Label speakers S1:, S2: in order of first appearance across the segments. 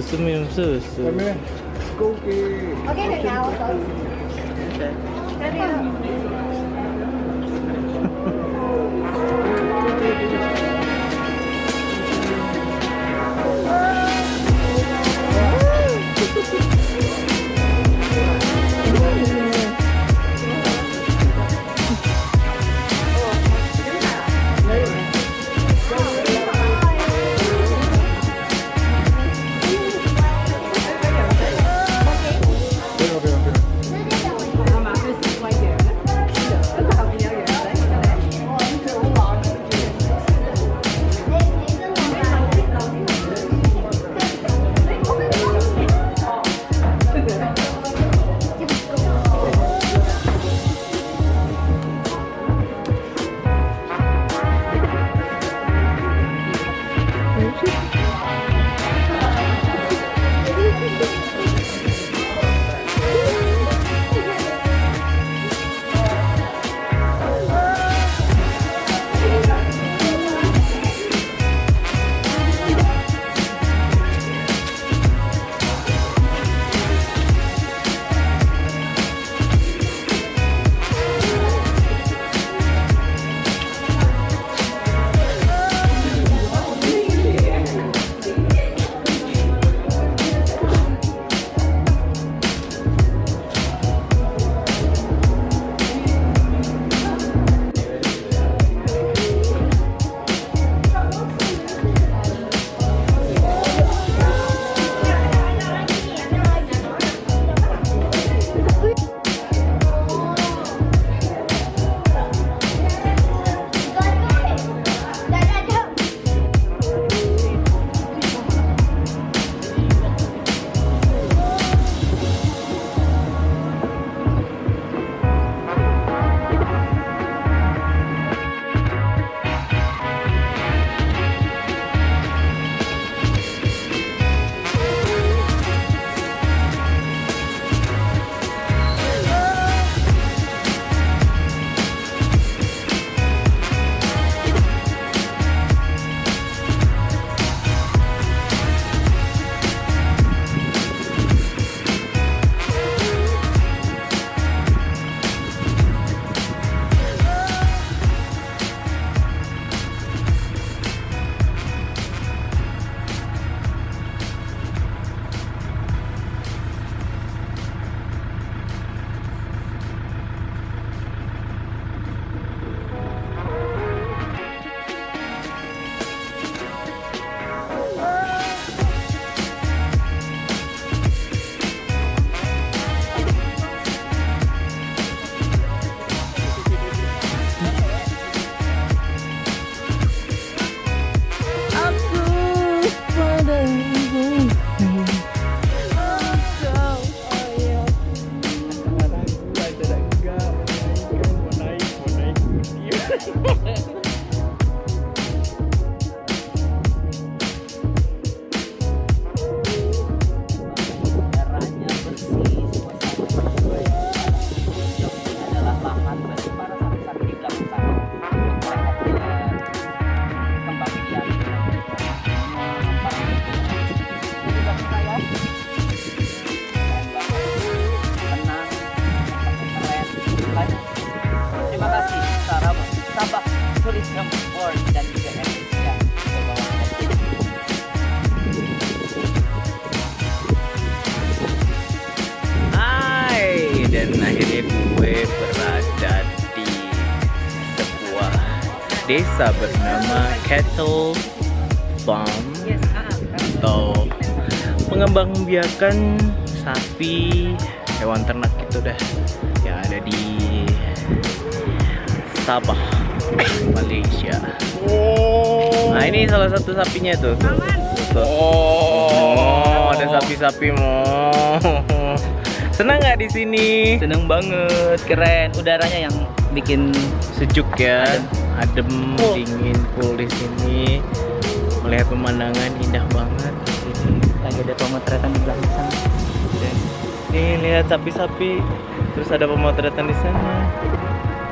S1: 進みます。
S2: 飛行機。
S3: OK，等下我走。
S2: 对。
S1: Udaranya bersih, suasana baik. Ini adalah lahan bagi para sapi-sapi di belakang sana. Untuk mereka melihat kembang biak para di belakang saya. Keren banget, tenang, keren. Lanjut. Terima kasih Sabah Tourism Board dan juga Indonesia sudah bawa kita ke sini.
S3: Hai, dan akhirnya gue berada di sebuah desa bernama Cattle Farm atau pengembangbiakan sapi, hewan ternak gitu dah, yang ada di Sabah, Malaysia. Nah, ini salah satu sapinya tuh. Tuh. Oh, ada sapi-sapi mau. Senang nggak di sini?
S1: Seneng banget, keren. Udaranya yang bikin
S3: Sejuk ya, adem, dingin, cool di sini. Melihat pemandangan indah banget di sini.
S1: lagi ada pemotretan di belakang sana.
S3: Nih lihat sapi-sapi, terus ada pemotretan di sana,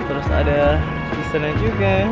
S3: terus ada di sana juga.